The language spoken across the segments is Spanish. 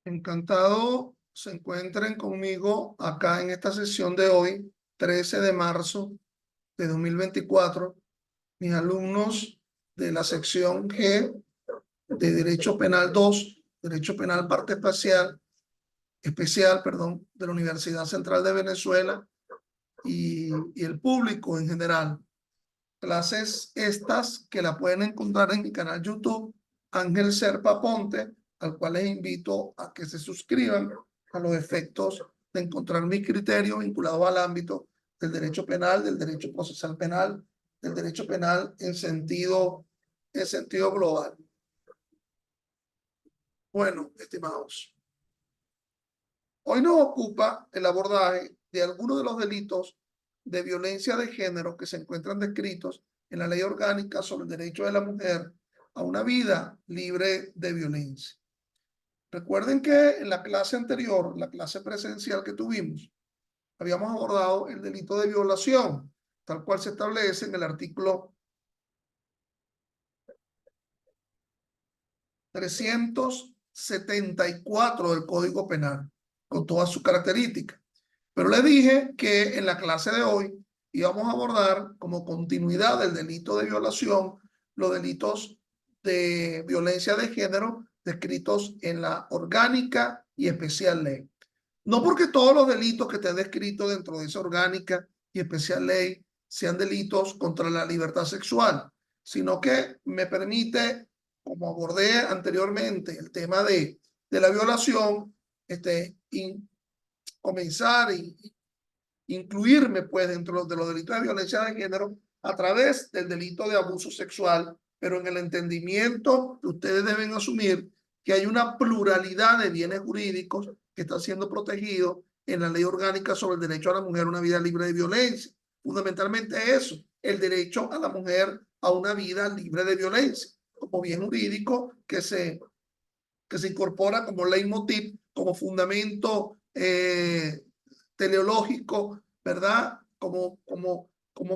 Encantado se encuentren conmigo acá en esta sesión de hoy, 13 de marzo de 2024, mis alumnos de la sección G de Derecho Penal 2, Derecho Penal Parte Especial, de la Universidad Central de Venezuela y el público en general. Clases estas que la pueden encontrar en mi canal YouTube, Ángel Serpa Ponte, al cual les invito a que se suscriban a los efectos de encontrar mis criterios vinculados al ámbito del derecho penal, del derecho procesal penal, del derecho penal en sentido global. Bueno, estimados, hoy nos ocupa el abordaje de algunos de los delitos de violencia de género que se encuentran descritos en la Ley Orgánica sobre el Derecho de la Mujer a una vida libre de violencia. Recuerden que en la clase anterior, la clase presencial que tuvimos, habíamos abordado el delito de violación, tal cual se establece en el artículo 374 del Código Penal, con todas sus características. Pero le dije que en la clase de hoy íbamos a abordar como continuidad del delito de violación los delitos de violencia de género descritos en la orgánica y especial ley. No porque todos los delitos que te he descrito dentro de esa orgánica y especial ley sean delitos contra la libertad sexual, sino que me permite, como abordé anteriormente el tema de la violación, comenzar y incluirme pues dentro de los delitos de violencia de género a través del delito de abuso sexual, pero en el entendimiento que ustedes deben asumir que hay una pluralidad de bienes jurídicos que están siendo protegidos en la Ley Orgánica sobre el derecho a la mujer a una vida libre de violencia. Fundamentalmente eso, el derecho a la mujer a una vida libre de violencia, como bien jurídico que se incorpora como leitmotiv, como fundamento teleológico, ¿verdad? Como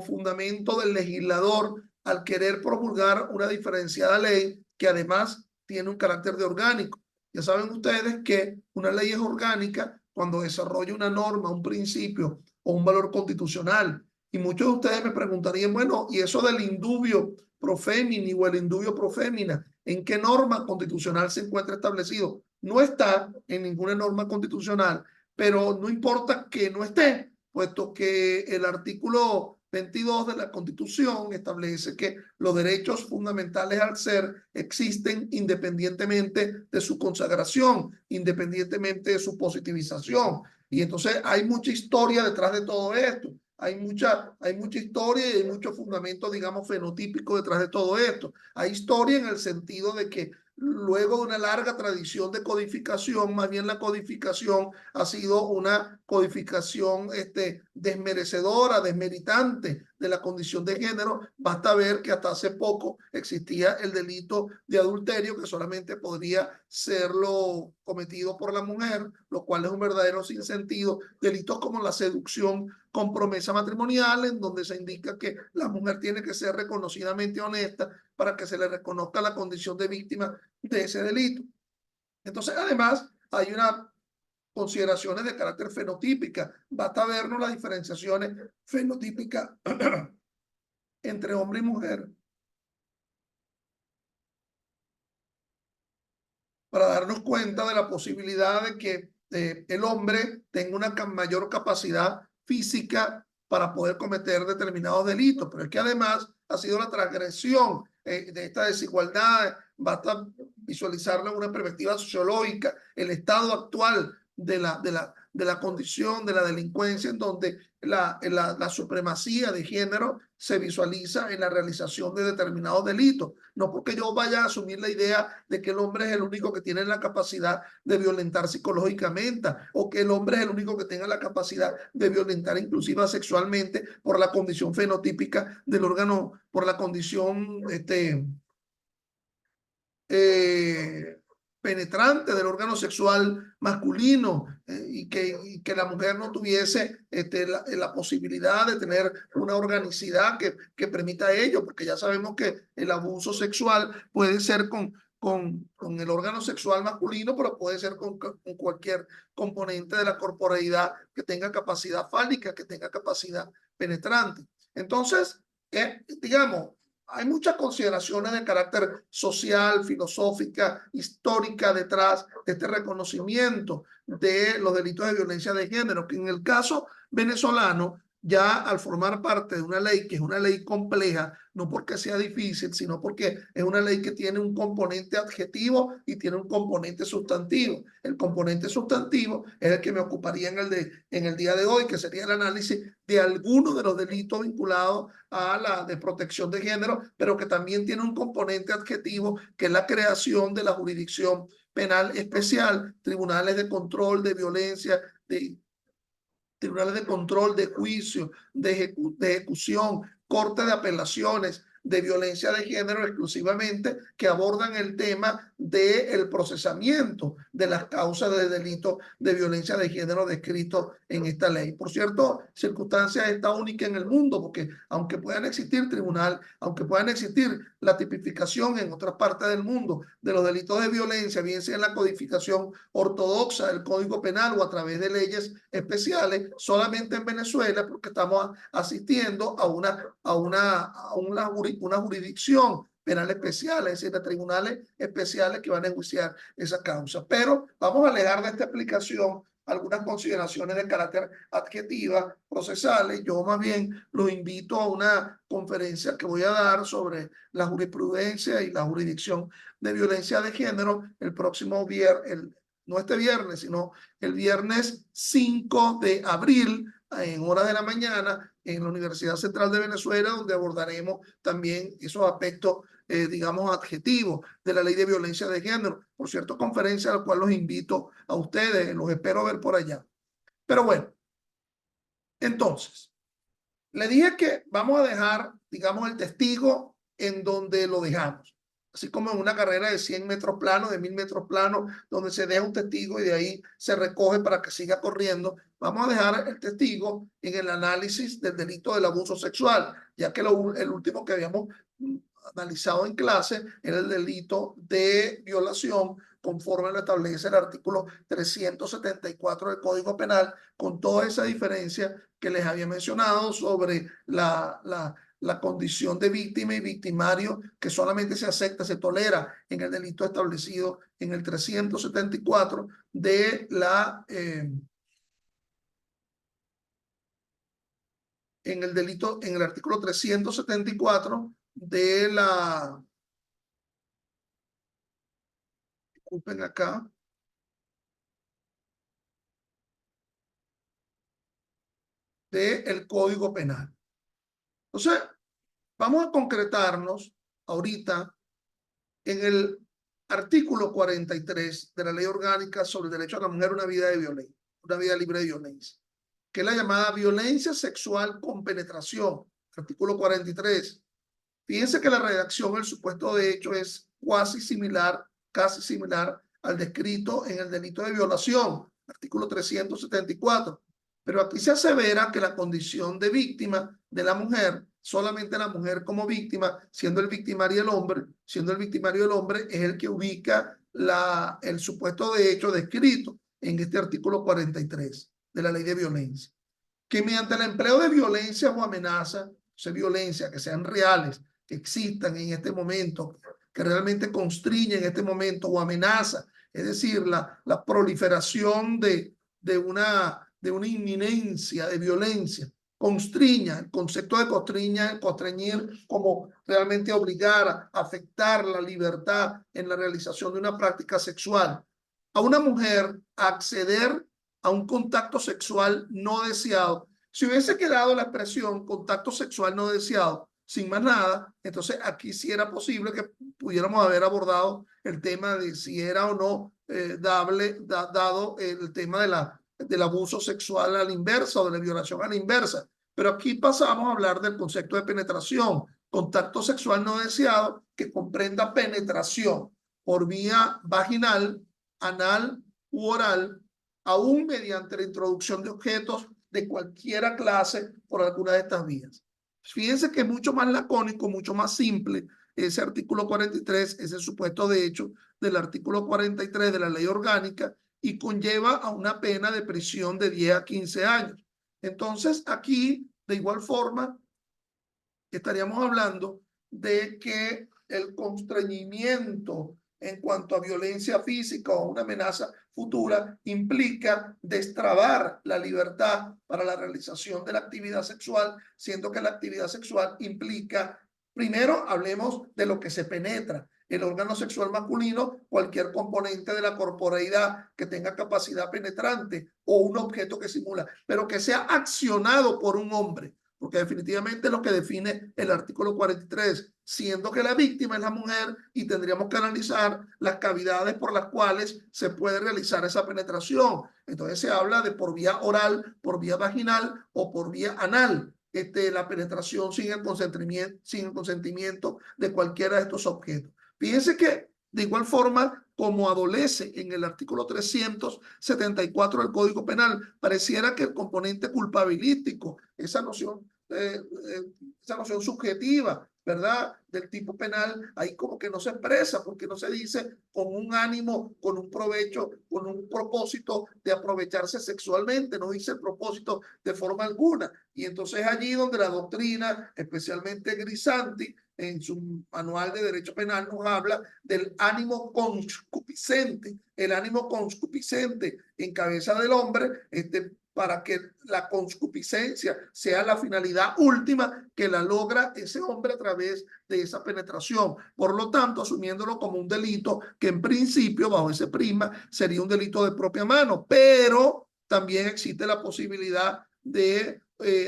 fundamento del legislador al querer promulgar una diferenciada ley que además tiene un carácter de orgánico. Ya saben ustedes que una ley es orgánica cuando desarrolla una norma, un principio o un valor constitucional. Y muchos de ustedes me preguntarían, bueno, ¿y eso del indubio pro femini o el indubio pro femina? ¿En qué norma constitucional se encuentra establecido? No está en ninguna norma constitucional, pero no importa que no esté, puesto que el artículo 22 de la Constitución establece que los derechos fundamentales al ser existen independientemente de su consagración, independientemente de su positivización. Y entonces hay mucha historia detrás de todo esto. Hay mucha historia y hay mucho fundamento, digamos, fenotípico detrás de todo esto. Hay historia en el sentido de que luego de una larga tradición de codificación, más bien la codificación ha sido una codificación desmerecedora, desmeritante de la condición de género. Basta ver que hasta hace poco existía el delito de adulterio que solamente podría serlo cometido por la mujer, lo cual es un verdadero sinsentido. Delitos como la seducción con promesa matrimonial, en donde se indica que la mujer tiene que ser reconocidamente honesta para que se le reconozca la condición de víctima de ese delito. Entonces, además, hay unas consideraciones de carácter fenotípica. Basta vernos las diferenciaciones fenotípicas entre hombre y mujer para darnos cuenta de la posibilidad de que el hombre tenga una mayor capacidad física para poder cometer determinados delitos, pero es que además ha sido la transgresión de esta desigualdad. Basta visualizarlo en una perspectiva sociológica, el estado actual de la condición de la delincuencia, en donde la supremacía de género se visualiza en la realización de determinados delitos. No porque yo vaya a asumir la idea de que el hombre es el único que tiene la capacidad de violentar psicológicamente o que el hombre es el único que tenga la capacidad de violentar inclusive sexualmente por la condición fenotípica del órgano, por la condición penetrante del órgano sexual masculino y que la mujer no tuviese la posibilidad de tener una organicidad que permita ello, porque ya sabemos que el abuso sexual puede ser con con el órgano sexual masculino, pero puede ser con cualquier componente de la corporeidad que tenga capacidad fálica, que tenga capacidad penetrante. Entonces, digamos, hay muchas consideraciones de carácter social, filosófica, histórica detrás de este reconocimiento de los delitos de violencia de género, que en el caso venezolano, ya al formar parte de una ley que es una ley compleja, no porque sea difícil, sino porque es una ley que tiene un componente adjetivo y tiene un componente sustantivo. El componente sustantivo es el que me ocuparía en el día de hoy, que sería el análisis de algunos de los delitos vinculados a la de protección de género, pero que también tiene un componente adjetivo, que es la creación de la jurisdicción penal especial, tribunales de control de violencia, tribunales de control, de juicio, de ejecución, corte de apelaciones de violencia de género exclusivamente, que abordan el tema del procesamiento de las causas de delito de violencia de género descrito en esta ley. Por cierto, circunstancia esta única en el mundo, porque aunque puedan existir tribunal, aunque puedan existir la tipificación en otras partes del mundo de los delitos de violencia, bien sea en la codificación ortodoxa del Código Penal o a través de leyes especiales, solamente en Venezuela, porque estamos asistiendo a una jurisdicción penal especial, es decir, de tribunales especiales que van a enjuiciar esa causa. Pero vamos a alegar de esta explicación algunas consideraciones de carácter adjetiva, procesales. Yo más bien los invito a una conferencia que voy a dar sobre la jurisprudencia y la jurisdicción de violencia de género el próximo viernes, no este viernes, sino el viernes 5 de abril, en horas de la mañana, en la Universidad Central de Venezuela, donde abordaremos también esos aspectos, digamos, adjetivos de la ley de violencia de género. Por cierto, conferencia a la cual los invito a ustedes, los espero ver por allá. Pero bueno, entonces, le dije que vamos a dejar, digamos, el testigo en donde lo dejamos. Así como en una carrera de 100 metros planos, de 1000 metros planos, donde se deja un testigo y de ahí se recoge para que siga corriendo. Vamos a dejar el testigo en el análisis del delito del abuso sexual, ya que el último que habíamos analizado en clase era el delito de violación, conforme lo establece el artículo 374 del Código Penal, con toda esa diferencia que les había mencionado sobre la condición de víctima y victimario, que solamente se acepta, se tolera en el delito establecido en el 374 de en el delito, en el artículo 374 de disculpen acá, del Código Penal. Entonces, vamos a concretarnos ahorita en el artículo 43 de la Ley Orgánica sobre el derecho a la mujer a una vida de violencia, una vida libre de violencia, que es la llamada violencia sexual con penetración, artículo 43. Fíjense que la redacción, el supuesto de hecho es casi similar al descrito en el delito de violación, artículo 374. Pero aquí se asevera que la condición de víctima de la mujer, solamente la mujer como víctima, siendo el victimario el hombre, es el que ubica el supuesto de hecho descrito en este artículo 43 de la ley de violencia. Que mediante el empleo de violencia o amenaza, violencia que sean reales, que existan en este momento, que realmente constriñen en este momento o amenaza, es decir, la proliferación de una inminencia de violencia, constriña, el concepto de constreñir como realmente obligar, afectar la libertad en la realización de una práctica sexual, a una mujer a acceder a un contacto sexual no deseado. Si hubiese quedado la expresión contacto sexual no deseado sin más nada, entonces aquí sí era posible que pudiéramos haber abordado el tema de si era o no dado el tema del abuso sexual a la inversa o de la violación a la inversa. Pero aquí pasamos a hablar del concepto de penetración, contacto sexual no deseado que comprenda penetración por vía vaginal, anal u oral, aún mediante la introducción de objetos de cualquiera clase por alguna de estas vías. Fíjense que es mucho más lacónico, mucho más simple ese artículo 43, ese supuesto de hecho del artículo 43 de la ley orgánica, y conlleva a una pena de prisión de 10 a 15 años. Entonces, aquí, de igual forma, estaríamos hablando de que el constreñimiento en cuanto a violencia física o una amenaza futura implica destrabar la libertad para la realización de la actividad sexual, siendo que la actividad sexual implica, primero hablemos de lo que se penetra, el órgano sexual masculino, cualquier componente de la corporeidad que tenga capacidad penetrante o un objeto que simula, pero que sea accionado por un hombre, porque definitivamente es lo que define el artículo 43, siendo que la víctima es la mujer y tendríamos que analizar las cavidades por las cuales se puede realizar esa penetración. Entonces se habla de por vía oral, por vía vaginal o por vía anal. La penetración sin el consentimiento de cualquiera de estos objetos. Fíjense que de igual forma, como adolece en el artículo 374 del Código Penal, pareciera que el componente culpabilístico, esa noción subjetiva, ¿verdad? Del tipo penal, ahí como que no se expresa, porque no se dice con un ánimo, con un provecho, con un propósito de aprovecharse sexualmente, no dice el propósito de forma alguna. Y entonces allí donde la doctrina, especialmente Grisanti, en su manual de derecho penal nos habla del ánimo concupiscente, el ánimo concupiscente en cabeza del hombre, para que la concupiscencia sea la finalidad última que la logra ese hombre a través de esa penetración. Por lo tanto, asumiéndolo como un delito que en principio, bajo ese prisma, sería un delito de propia mano, pero también existe la posibilidad de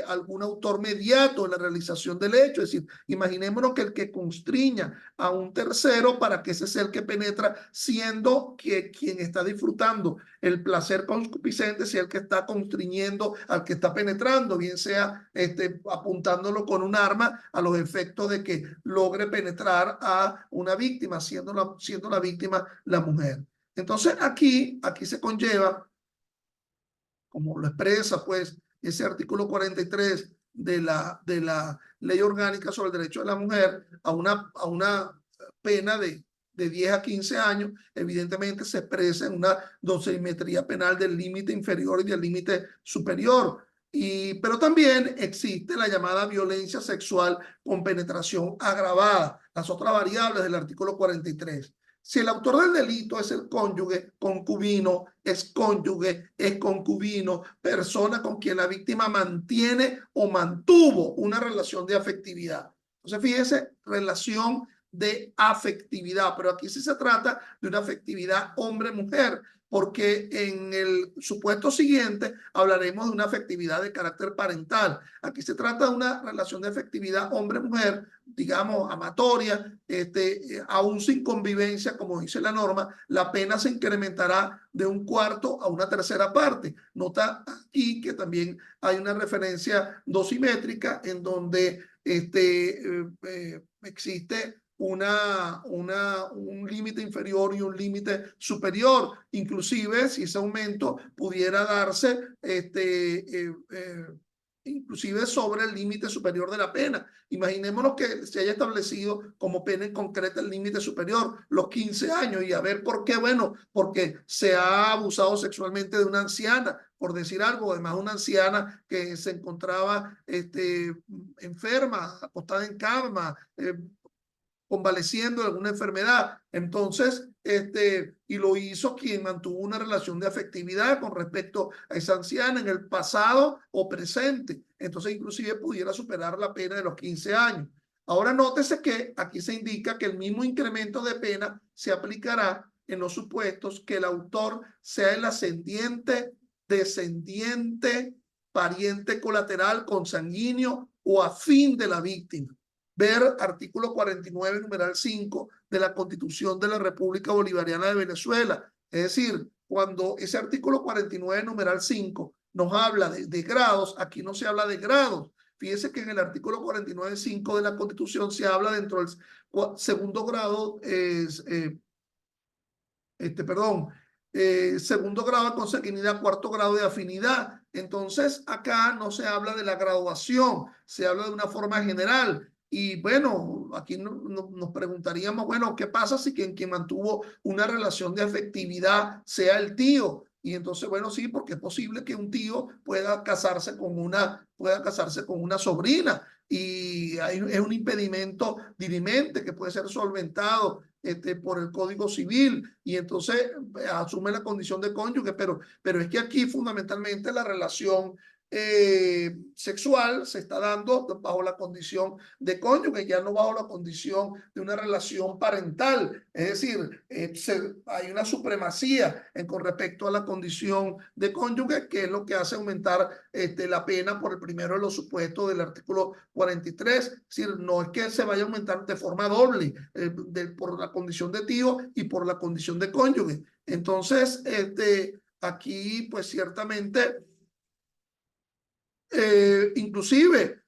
algún autor mediato en la realización del hecho. Es decir, imaginémonos que el que constriña a un tercero para que ese sea el que penetra, siendo que quien está disfrutando el placer concupiscente sea el que está constriñendo al que está penetrando, bien sea apuntándolo con un arma a los efectos de que logre penetrar a una víctima, siendo la víctima la mujer. Entonces aquí se conlleva, como lo expresa pues ese artículo 43 de la ley orgánica sobre el derecho de la mujer, a una pena de 10 a 15 años, evidentemente se expresa en una dosimetría penal del límite inferior y del límite superior. Pero también existe la llamada violencia sexual con penetración agravada, las otras variables del artículo 43. Si el autor del delito es el cónyuge, concubino, es cónyuge, es concubino, persona con quien la víctima mantiene o mantuvo una relación de afectividad. Entonces, fíjese, relación de afectividad, pero aquí sí se trata de una afectividad hombre-mujer, porque en el supuesto siguiente hablaremos de una afectividad de carácter parental. Aquí se trata de una relación de afectividad hombre-mujer, digamos, amatoria, aún sin convivencia, como dice la norma, la pena se incrementará de un cuarto a una tercera parte. Nota aquí que también hay una referencia dosimétrica en donde existe un límite inferior y un límite superior. Inclusive, si ese aumento pudiera darse, inclusive sobre el límite superior de la pena. Imaginémonos que se haya establecido como pena en concreta el límite superior, los 15 años, y a ver por qué. Bueno, porque se ha abusado sexualmente de una anciana, por decir algo, además una anciana que se encontraba enferma, acostada en cama, convaleciendo de alguna enfermedad. Entonces, y lo hizo quien mantuvo una relación de afectividad con respecto a esa anciana en el pasado o presente. Entonces, inclusive pudiera superar la pena de los 15 años. Ahora, nótese que aquí se indica que el mismo incremento de pena se aplicará en los supuestos que el autor sea el ascendiente, descendiente, pariente colateral, consanguíneo o afín de la víctima. Ver artículo 49, numeral 5 de la Constitución de la República Bolivariana de Venezuela. Es decir, cuando ese artículo 49, numeral 5 nos habla de grados, aquí no se habla de grados. Fíjese que en el artículo 49.5 de la Constitución se habla dentro del segundo grado, segundo grado de consanguinidad, cuarto grado de afinidad. Entonces, acá no se habla de la graduación, se habla de una forma general. Y bueno, aquí nos preguntaríamos, bueno, ¿qué pasa si quien mantuvo una relación de afectividad sea el tío? Y entonces, bueno, sí, porque es posible que un tío pueda casarse con una sobrina y es un impedimento dirimente que puede ser solventado por el Código Civil y entonces asume la condición de cónyuge, pero es que aquí fundamentalmente la relación sexual se está dando bajo la condición de cónyuge, ya no bajo la condición de una relación parental. Es decir, hay una supremacía con respecto a la condición de cónyuge, que es lo que hace aumentar la pena por el primero de los supuestos del artículo 43. Es decir, no es que se vaya a aumentar de forma doble por la condición de tío y por la condición de cónyuge. Entonces, aquí, pues ciertamente inclusive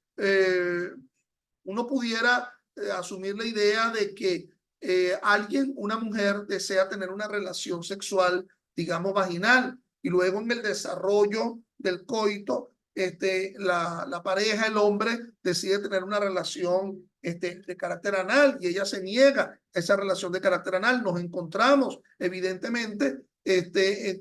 uno pudiera asumir la idea de que una mujer desea tener una relación sexual, digamos, vaginal, y luego en el desarrollo del coito, la pareja, el hombre, decide tener una relación de carácter anal y ella se niega a esa relación de carácter anal. Nos encontramos, evidentemente,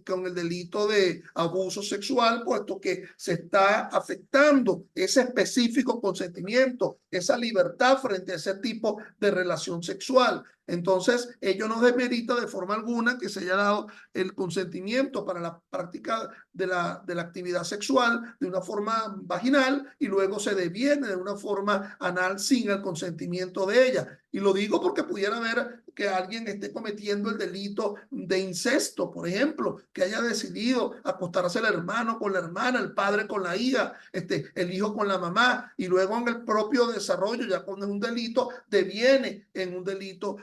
con el delito de abuso sexual, puesto que se está afectando ese específico consentimiento, esa libertad frente a ese tipo de relación sexual. Entonces, ello no demerita de forma alguna que se haya dado el consentimiento para la práctica de la actividad sexual de una forma vaginal y luego se deviene de una forma anal sin el consentimiento de ella. Y lo digo porque pudiera haber que alguien esté cometiendo el delito de incesto, por ejemplo, que haya decidido acostarse el hermano con la hermana, el padre con la hija, el hijo con la mamá, y luego en el propio desarrollo, ya cuando es un delito, deviene en un delito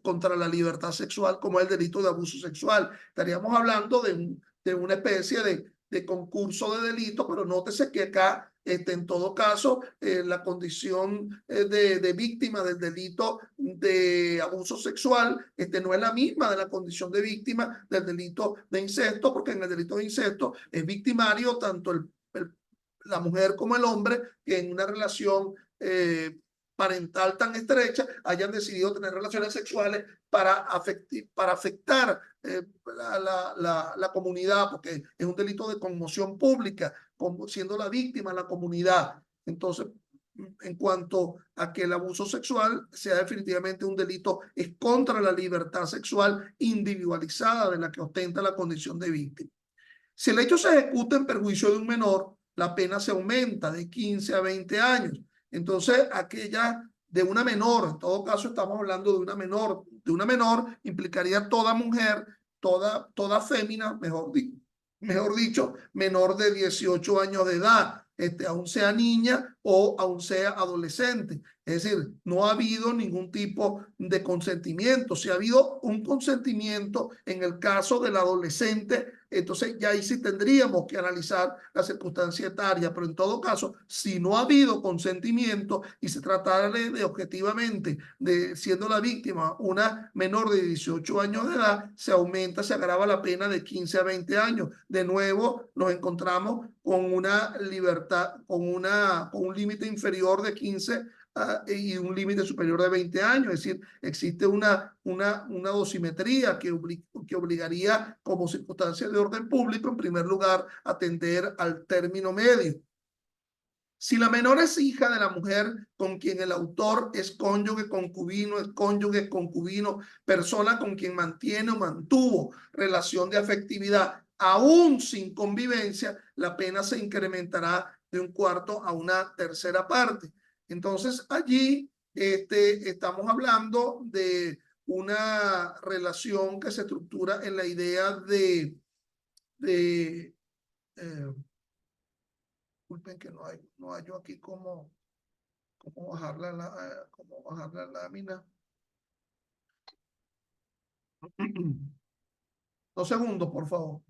contra la libertad sexual, como el delito de abuso sexual. Estaríamos hablando de una especie de concurso de delito, pero nótese que acá, en todo caso, la condición de víctima del delito de abuso sexual no es la misma de la condición de víctima del delito de incesto, porque en el delito de incesto es victimario tanto la mujer como el hombre que en una relación parental tan estrecha hayan decidido tener relaciones sexuales para afectar la comunidad, porque es un delito de conmoción pública, como siendo la víctima la comunidad. Entonces, en cuanto a que el abuso sexual sea definitivamente un delito, es contra la libertad sexual individualizada de la que ostenta la condición de víctima. Si el hecho se ejecuta en perjuicio de un menor, la pena se aumenta de 15 a 20 años. Entonces, aquella de una menor, en todo caso estamos hablando de una menor implicaría toda mujer, toda fémina, mejor dicho, menor de 18 años de edad, aún sea niña o aún sea adolescente. Es decir, no ha habido ningún tipo de consentimiento. Si ha habido un consentimiento en el caso del adolescente, entonces ya ahí sí tendríamos que analizar la circunstancia etaria, pero en todo caso, si no ha habido consentimiento y se tratara de objetivamente de siendo la víctima una menor de 18 años de edad, se agrava la pena de 15 a 20 años. De nuevo, nos encontramos con una libertad, con un límite inferior de 15 y un límite superior de 20 años. Es decir, existe una dosimetría que obligaría como circunstancia de orden público, en primer lugar, atender al término medio. Si la menor es hija de la mujer con quien el autor es cónyuge, concubino, persona con quien mantiene o mantuvo relación de afectividad, aún sin convivencia, la pena se incrementará de un cuarto a una tercera parte. Entonces, allí estamos hablando de una relación que se estructura en la idea de disculpen que no hay yo aquí cómo cómo bajar la lámina. 2 segundos, por favor.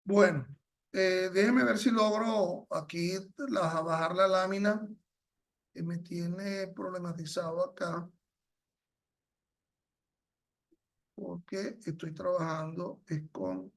Bueno, déjeme ver si logro aquí bajar la lámina que me tiene problematizado acá, porque estoy trabajando es con...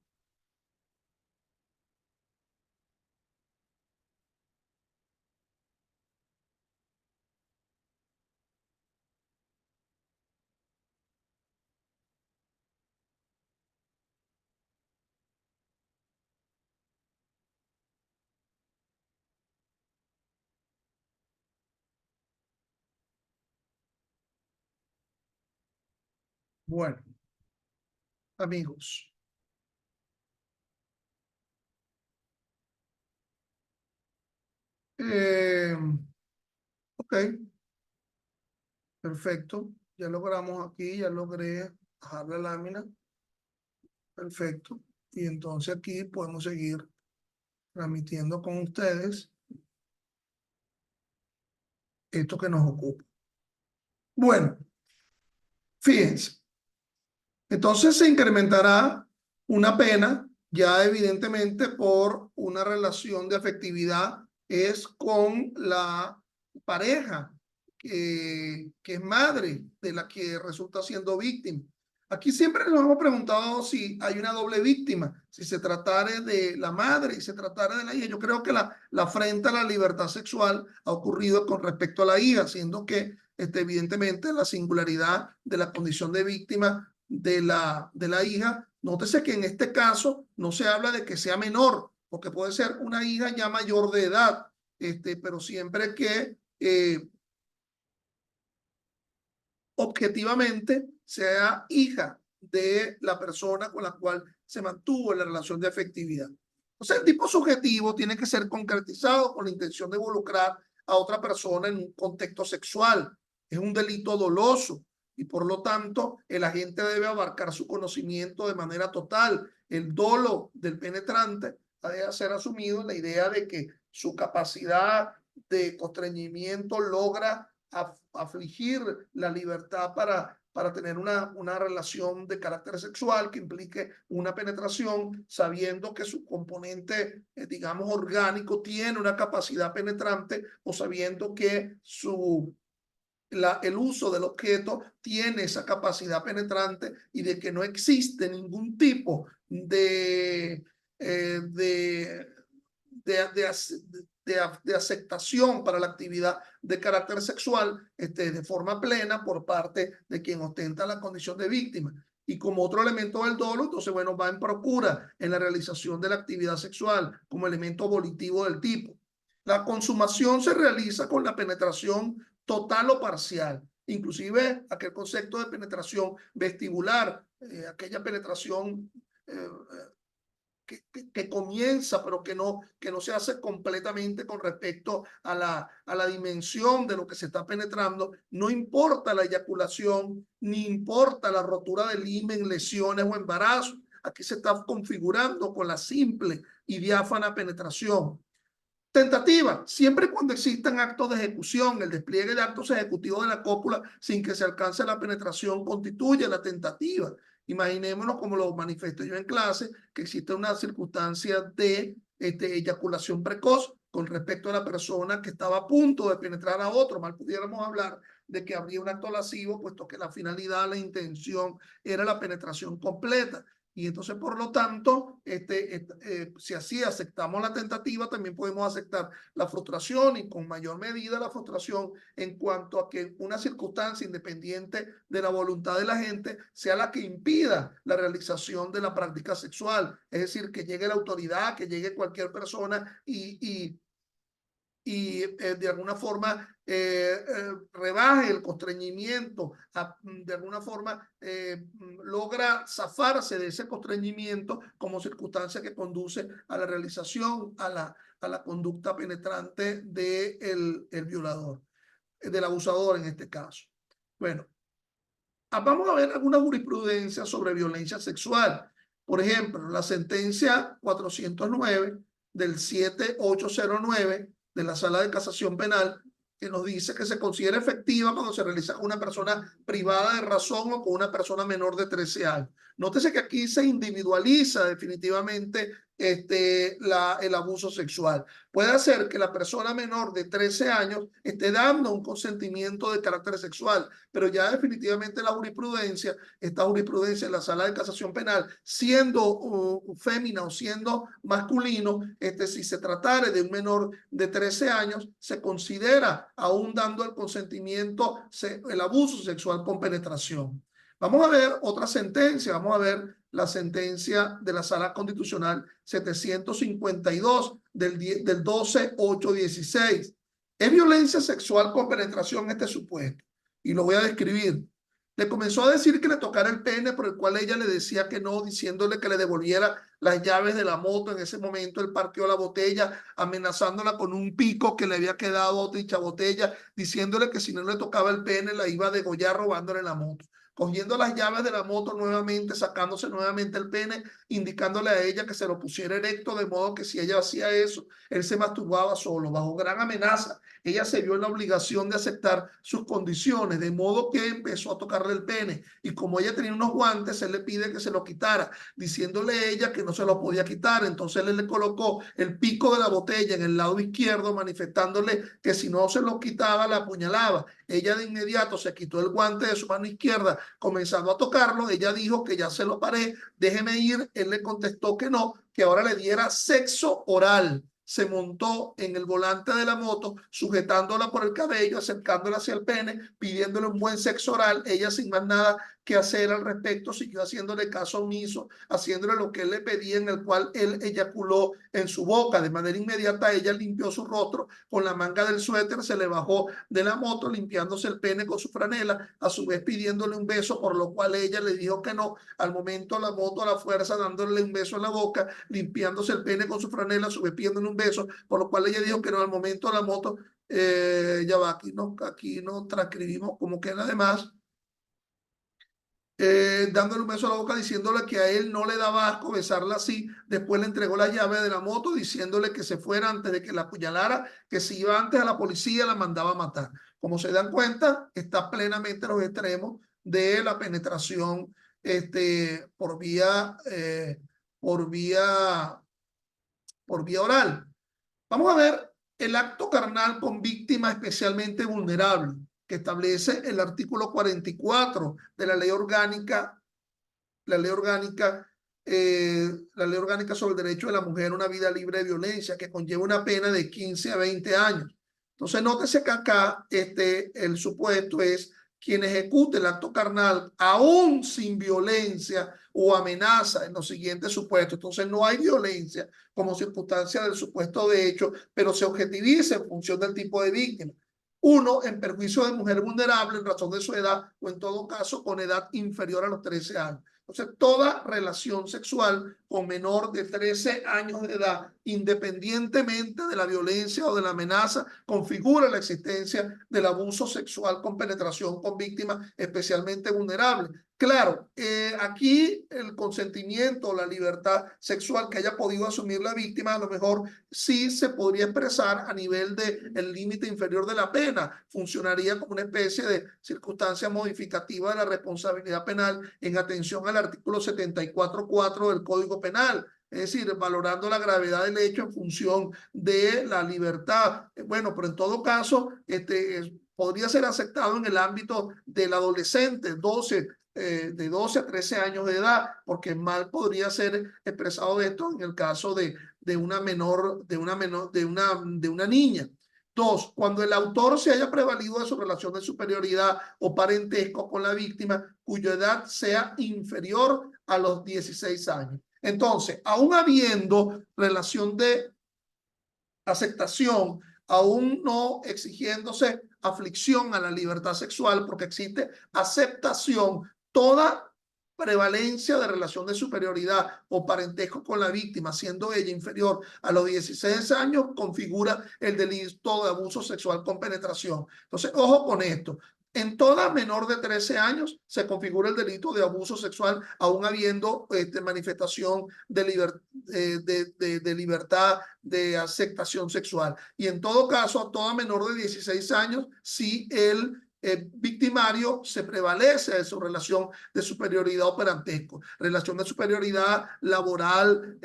Bueno, amigos, eh, ok, perfecto. Ya logramos aquí, ya logré bajar la lámina. Perfecto. Y entonces aquí podemos seguir transmitiendo con ustedes esto que nos ocupa. Bueno, fíjense. Entonces se incrementará una pena, ya evidentemente por una relación de afectividad, es con la pareja que es madre de la que resulta siendo víctima. Aquí siempre nos hemos preguntado si hay una doble víctima, si se tratara de la madre y se tratara de la hija. Yo creo que la afrenta a la libertad sexual ha ocurrido con respecto a la hija, siendo que evidentemente la singularidad de la condición de víctima de la hija. Nótese que en este caso no se habla de que sea menor, porque puede ser una hija ya mayor de edad, pero siempre que objetivamente sea hija de la persona con la cual se mantuvo en la relación de afectividad. O sea, el tipo subjetivo tiene que ser concretizado con la intención de involucrar a otra persona en un contexto sexual. Es un delito doloso y por lo tanto el agente debe abarcar su conocimiento de manera total. El dolo del penetrante debe ser asumido en la idea de que su capacidad de constreñimiento logra afligir la libertad para tener una relación de carácter sexual que implique una penetración, sabiendo que su componente, digamos, orgánico tiene una capacidad penetrante o sabiendo que el uso del objeto tiene esa capacidad penetrante y de que no existe ningún tipo eh, de, de, de, de aceptación para la actividad de carácter sexual de forma plena por parte de quien ostenta la condición de víctima. Y como otro elemento del dolo, entonces, bueno, va en procura en la realización de la actividad sexual como elemento volitivo del tipo. La consumación se realiza con la penetración total o parcial, inclusive aquel concepto de penetración vestibular, aquella penetración que comienza, pero que no se hace completamente con respecto a la dimensión de lo que se está penetrando. No importa la eyaculación, ni importa la rotura del himen, lesiones o embarazo. Aquí se está configurando con la simple y diáfana penetración. Tentativa, siempre cuando existan actos de ejecución, el despliegue de actos ejecutivos de la cópula sin que se alcance la penetración constituye la tentativa. Imaginémonos como lo manifesté yo en clase, que existe una circunstancia de eyaculación precoz con respecto a la persona que estaba a punto de penetrar a otro. Mal pudiéramos hablar de que habría un acto lascivo, puesto que la finalidad, la intención era la penetración completa. Y entonces, por lo tanto, si así aceptamos la tentativa, también podemos aceptar la frustración y con mayor medida la frustración en cuanto a que una circunstancia independiente de la voluntad de la gente sea la que impida la realización de la práctica sexual. Es decir, que llegue la autoridad, que llegue cualquier persona y de alguna forma rebaje el constreñimiento, de alguna forma logra zafarse de ese constreñimiento como circunstancia que conduce a la realización, a la conducta penetrante del el violador, del abusador en este caso. Bueno, vamos a ver alguna jurisprudencia sobre violencia sexual. Por ejemplo, la sentencia 409 del 7809 de la Sala de Casación Penal, que nos dice que se considera efectiva cuando se realiza con una persona privada de razón o con una persona menor de 13 años. Nótese que aquí se individualiza definitivamente el abuso sexual. Puede hacer que la persona menor de 13 años esté dando un consentimiento de carácter sexual, pero ya definitivamente esta jurisprudencia en la Sala de Casación Penal, siendo fémina o siendo masculino, si se tratara de un menor de 13 años, se considera aún dando el consentimiento, el abuso sexual con penetración. Vamos a ver otra sentencia, vamos a ver la sentencia de la Sala Constitucional 752 del 12-8-16. Es violencia sexual con penetración este supuesto, y lo voy a describir. Le comenzó a decir que le tocara el pene, por el cual ella le decía que no, diciéndole que le devolviera las llaves de la moto. En ese momento él parqueó la botella, amenazándola con un pico que le había quedado a dicha botella, diciéndole que si no le tocaba el pene la iba a degollar robándole la moto. Cogiendo las llaves de la moto nuevamente, sacándose nuevamente el pene, indicándole a ella que se lo pusiera erecto, de modo que si ella hacía eso, él se masturbaba solo. Bajo gran amenaza, ella se vio en la obligación de aceptar sus condiciones, de modo que empezó a tocarle el pene. Y como ella tenía unos guantes, él le pide que se lo quitara, diciéndole a ella que no se lo podía quitar. Entonces él le colocó el pico de la botella en el lado izquierdo, manifestándole que si no se lo quitaba, la apuñalaba. Ella de inmediato se quitó el guante de su mano izquierda, comenzando a tocarlo. Ella dijo que ya se lo paré, déjeme ir. Él le contestó que no, que ahora le diera sexo oral. Se montó en el volante de la moto, sujetándola por el cabello, acercándola hacia el pene, pidiéndole un buen sexo oral. Ella, sin más nada que hacer al respecto, siguió haciéndole caso omiso, haciéndole lo que él le pedía, en el cual él eyaculó en su boca. De manera inmediata ella limpió su rostro con la manga del suéter, se le bajó de la moto, limpiándose el pene con su franela, a su vez pidiéndole un beso, por lo cual ella le dijo que no. Al momento la moto a la fuerza, dándole un beso en la boca, limpiándose el pene con su franela, a su vez pidiéndole un beso, por lo cual ella dijo que no. Al momento la moto, ya va, aquí no transcribimos como que nada más. Dándole un beso a la boca, diciéndole que a él no le daba asco besarla así. Después le entregó la llave de la moto, diciéndole que se fuera antes de que la apuñalara, que si iba antes a la policía la mandaba a matar. Como se dan cuenta, está plenamente en los extremos de la penetración por vía oral. Vamos a ver el acto carnal con víctima especialmente vulnerable, que establece el artículo 44 de la ley orgánica, la ley orgánica sobre el derecho de la mujer a una vida libre de violencia, que conlleva una pena de 15 a 20 años. Entonces, nótese que acá el supuesto es quien ejecute el acto carnal aún sin violencia o amenaza en los siguientes supuestos. Entonces, no hay violencia como circunstancia del supuesto de hecho, pero se objetiviza en función del tipo de víctima. Uno, en perjuicio de mujer vulnerable en razón de su edad o en todo caso con edad inferior a los 13 años. Entonces, toda relación sexual con menor de 13 años de edad, independientemente de la violencia o de la amenaza, configura la existencia del abuso sexual con penetración con víctimas especialmente vulnerables. Claro, aquí el consentimiento o la libertad sexual que haya podido asumir la víctima a lo mejor sí se podría expresar a nivel del límite inferior de la pena. Funcionaría como una especie de circunstancia modificativa de la responsabilidad penal en atención al artículo 74.4 del Código Penal. Es decir, valorando la gravedad del hecho en función de la libertad. Bueno, pero en todo caso, podría ser aceptado en el ámbito del adolescente, de 12 a 13 años de edad, porque mal podría ser expresado esto en el caso de una niña. Dos, cuando el autor se haya prevalido de su relación de superioridad o parentesco con la víctima, cuya edad sea inferior a los 16 años. Entonces, aún habiendo relación de aceptación, aún no exigiéndose aflicción a la libertad sexual, porque existe aceptación, toda prevalencia de relación de superioridad o parentesco con la víctima, siendo ella inferior a los 16 años, configura el delito de abuso sexual con penetración. Entonces, ojo con esto. En toda menor de 13 años se configura el delito de abuso sexual, aún habiendo manifestación de libertad de aceptación sexual. Y en todo caso, a toda menor de 16 años, si el victimario se prevalece de su relación de superioridad o parentesco, relación de superioridad laboral,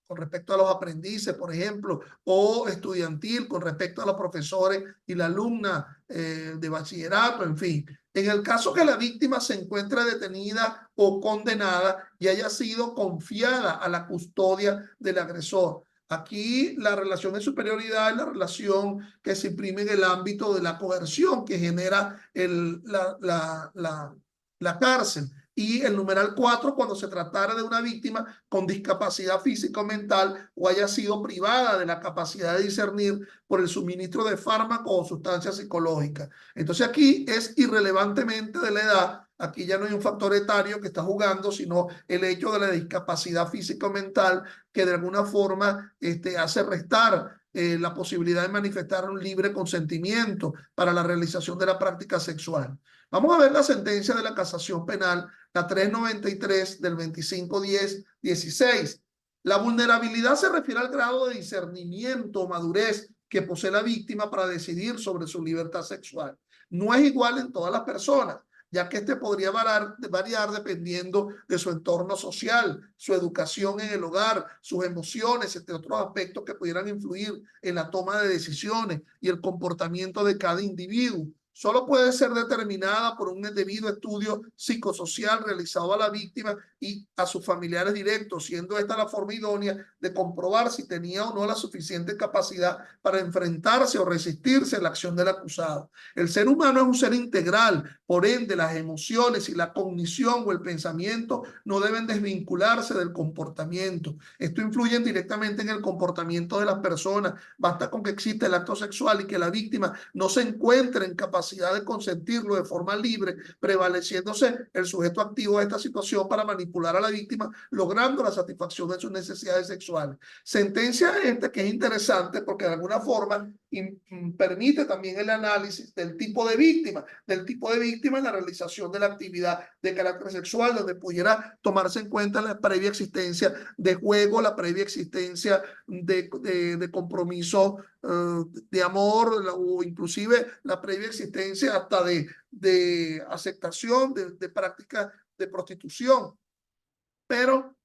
con respecto a los aprendices, por ejemplo, o estudiantil con respecto a los profesores y la alumna de bachillerato, en fin. En el caso que la víctima se encuentre detenida o condenada y haya sido confiada a la custodia del agresor. Aquí la relación de superioridad es la relación que se imprime en el ámbito de la coerción que genera la cárcel. Y el numeral 4, cuando se tratara de una víctima con discapacidad física o mental o haya sido privada de la capacidad de discernir por el suministro de fármacos o sustancias psicológicas. Entonces aquí es irrelevantemente de la edad, aquí ya no hay un factor etario que está jugando, sino el hecho de la discapacidad física o mental que de alguna forma hace restar la posibilidad de manifestar un libre consentimiento para la realización de la práctica sexual. Vamos a ver la sentencia de la casación penal, la 393 del 25-10-16. La vulnerabilidad se refiere al grado de discernimiento o madurez que posee la víctima para decidir sobre su libertad sexual. No es igual en todas las personas, ya que podría variar dependiendo de su entorno social, su educación en el hogar, sus emociones, entre otros aspectos que pudieran influir en la toma de decisiones y el comportamiento de cada individuo. Solo puede ser determinada por un debido estudio psicosocial realizado a la víctima y a sus familiares directos, siendo esta la forma idónea de comprobar si tenía o no la suficiente capacidad para enfrentarse o resistirse a la acción del acusado. El ser humano es un ser integral, por ende las emociones y la cognición o el pensamiento no deben desvincularse del comportamiento. Esto influye directamente en el comportamiento de las personas. Basta con que exista el acto sexual y que la víctima no se encuentre en capacidad de consentirlo de forma libre, prevaleciéndose el sujeto activo de esta situación para manipular a la víctima, logrando la satisfacción de sus necesidades sexuales. Sentencia que es interesante porque de alguna forma permite también el análisis del tipo de víctima en la realización de la actividad de carácter sexual, donde pudiera tomarse en cuenta la previa existencia de juego, la previa existencia de compromiso de amor o inclusive la previa existencia hasta de aceptación de prácticas de prostitución. Pero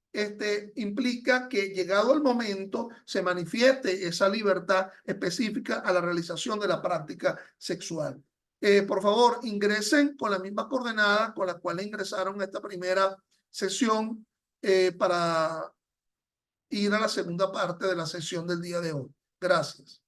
implica que llegado el momento se manifieste esa libertad específica a la realización de la práctica sexual. Por favor, ingresen con la misma coordenada con la cual ingresaron a esta primera sesión para ir a la segunda parte de la sesión del día de hoy. Gracias.